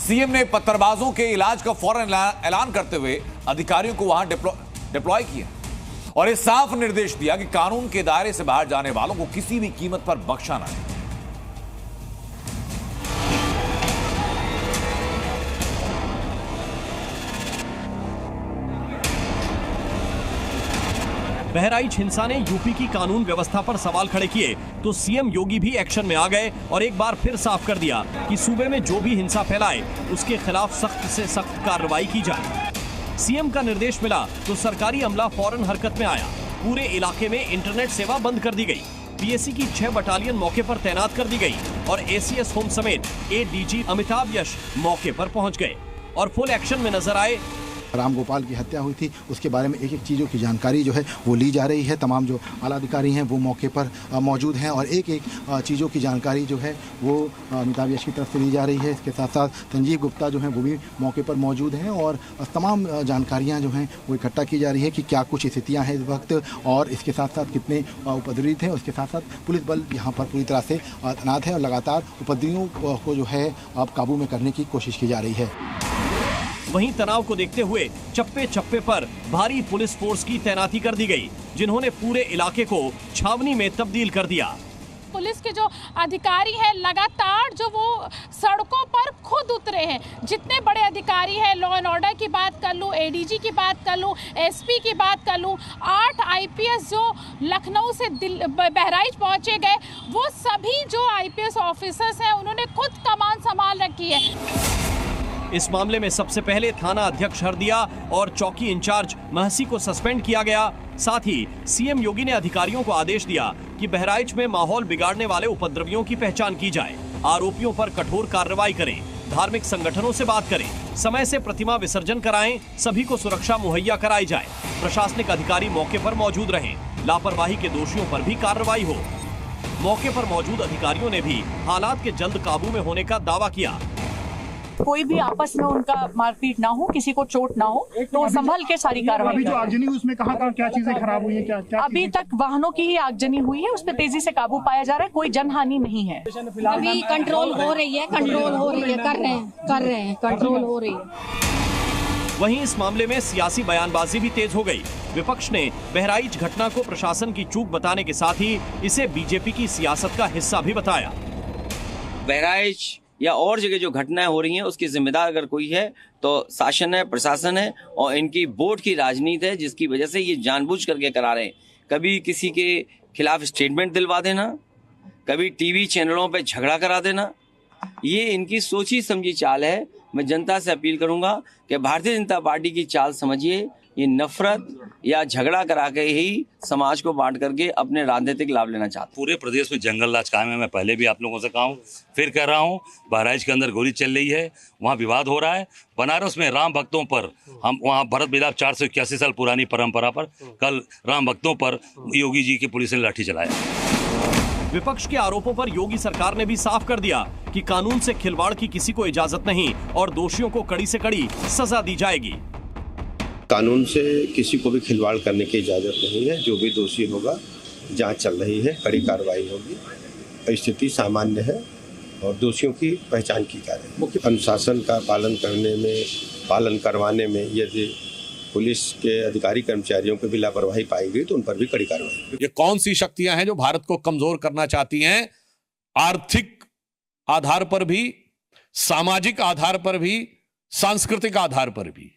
CM ने पत्थरबाजों के इलाज का फौरन ऐलान करते हुए अधिकारियों को वहां डिप्लॉय किया और ये साफ निर्देश दिया कि कानून के दायरे से बाहर जाने वालों को किसी भी कीमत पर बख्शा ना जाए। बहराइच हिंसा ने यूपी की कानून व्यवस्था पर सवाल खड़े किए तो सीएम योगी भी एक्शन में आ गए और एक बार फिर साफ कर दिया कि सूबे में जो भी हिंसा फैलाए उसके खिलाफ सख्त से सख्त कार्रवाई की जाए। सीएम का निर्देश मिला तो सरकारी अमला फौरन हरकत में आया। पूरे इलाके में इंटरनेट सेवा बंद कर दी गई। पीएसी की 6 बटालियन मौके पर तैनात कर दी गई और एसीएस होम समेत एडीजी अमिताभ यश मौके पर पहुंच गए और फुल एक्शन में नजर आए। राम गोपाल की हत्या हुई थी, उसके बारे में एक एक चीज़ों की जानकारी जो है वो ली जा रही है। तमाम जो आला अधिकारी हैं वो मौके पर मौजूद हैं और एक एक चीज़ों की जानकारी जो है वो अमिताभ यश की तरफ से ली जा रही है। इसके साथ साथ संजीव गुप्ता जो हैं वो भी मौके पर मौजूद हैं और तमाम जानकारियाँ जो हैं वो इकट्ठा की जा रही है कि क्या कुछ स्थितियाँ हैं इस वक्त और इसके साथ साथ कितने उपद्रवी थे। उसके साथ साथ पुलिस बल यहाँ पर पूरी तरह से तैनात है और लगातार उपद्रवियों को जो है अब काबू में करने की कोशिश की जा रही है। वहीं तनाव को देखते हुए चप्पे चप्पे पर भारी पुलिस फोर्स की तैनाती कर दी गई, जिन्होंने पूरे इलाके को छावनी में तब्दील कर दिया। पुलिस के जो अधिकारी हैं लगातार जो वो सड़कों पर खुद उतरे हैं। जितने बड़े अधिकारी हैं, लॉ एंड ऑर्डर की बात कर लूँ, एडीजी की बात कर लूँ, एसपी की बात कर लूँ, 8 आईपीएस जो लखनऊ से बहराइच पहुंचे गए, वो सभी जो आईपीएस ऑफिसर्स हैं उन्होंने खुद कमान संभाल रखी है। इस मामले में सबसे पहले थाना अध्यक्ष हरदिया और चौकी इंचार्ज महसी को सस्पेंड किया गया। साथ ही सीएम योगी ने अधिकारियों को आदेश दिया कि बहराइच में माहौल बिगाड़ने वाले उपद्रवियों की पहचान की जाए, आरोपियों पर कठोर कार्रवाई करें, धार्मिक संगठनों से बात करें, समय से प्रतिमा विसर्जन कराएं, सभी को सुरक्षा मुहैया कराई जाए, प्रशासनिक अधिकारी मौके पर मौजूद रहें, लापरवाही के दोषियों पर भी कार्रवाई हो। मौके पर मौजूद अधिकारियों ने भी हालात के जल्द काबू में होने का दावा किया। कोई भी आपस में उनका मारपीट ना हो, किसी को चोट ना हो, तो संभल के सारी कार्रवाई। अभी जो आगजनी हुई उसमें कहाँ क्या चीजें खराब हुई है? क्या अभी तक वाहनों की ही आगजनी हुई है, उस पर तेजी से काबू पाया जा रहा है, कोई जनहानि नहीं है। अभी कंट्रोल हो रही है, कर रहे हैं, कंट्रोल हो रही है। वहीं इस मामले में सियासी बयानबाजी भी तेज हो गई। विपक्ष ने बहराइच घटना को प्रशासन की चूक बताने के साथ ही इसे बीजेपी की सियासत का हिस्सा भी बताया। बहराइच या और जगह जो घटनाएं हो रही हैं उसकी जिम्मेदार अगर कोई है तो शासन है, प्रशासन है और इनकी वोट की राजनीति है, जिसकी वजह से ये जानबूझ करके करा रहे हैं। कभी किसी के खिलाफ स्टेटमेंट दिलवा देना, कभी टीवी चैनलों पे झगड़ा करा देना, ये इनकी सोची समझी चाल है। मैं जनता से अपील करूंगा कि भारतीय जनता पार्टी की चाल समझिए। ये नफरत या झगड़ा करा के ही समाज को बांट करके अपने राजनीतिक लाभ लेना चाहते। पूरे प्रदेश में जंगल राज कायम है। मैं पहले भी आप लोगों से कहा हूँ, फिर कह रहा हूँ, बहराइच के अंदर गोली चल रही है, वहाँ विवाद हो रहा है। बनारस में राम भक्तों पर हम वहाँ भरत मिलाप 481 साल पुरानी परंपरा पर कल राम भक्तों पर योगी जी की पुलिस ने लाठी चलाया। विपक्ष के आरोपों पर योगी सरकार ने भी साफ कर दिया कि कानून से खिलवाड़ की किसी को इजाजत नहीं और दोषियों को कड़ी से कड़ी सजा दी जाएगी। कानून से किसी को भी खिलवाड़ करने की इजाज़त नहीं है। जो भी दोषी होगा, जांच चल रही है, कड़ी कार्रवाई होगी। स्थिति सामान्य है और दोषियों की पहचान की जा रही है। अनुशासन का पालन करवाने में यदि पुलिस के अधिकारी कर्मचारियों को भी लापरवाही पाई गई तो उन पर भी कड़ी कार्रवाई। ये कौन सी शक्तियां हैं जो भारत को कमजोर करना चाहती हैं? आर्थिक आधार पर भी, सामाजिक आधार पर भी, सांस्कृतिक आधार पर भी।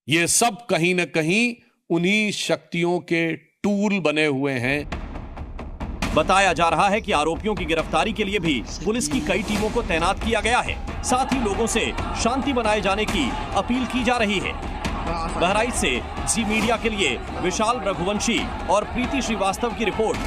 ये सब कहीं ना कहीं उन्हीं शक्तियों के टूल बने हुए हैं। बताया जा रहा है कि आरोपियों की गिरफ्तारी के लिए भी पुलिस की कई टीमों को तैनात किया गया है। साथ ही लोगों से शांति बनाए जाने की अपील की जा रही है। बहराइच से जी मीडिया के लिए विशाल रघुवंशी और प्रीति श्रीवास्तव की रिपोर्ट।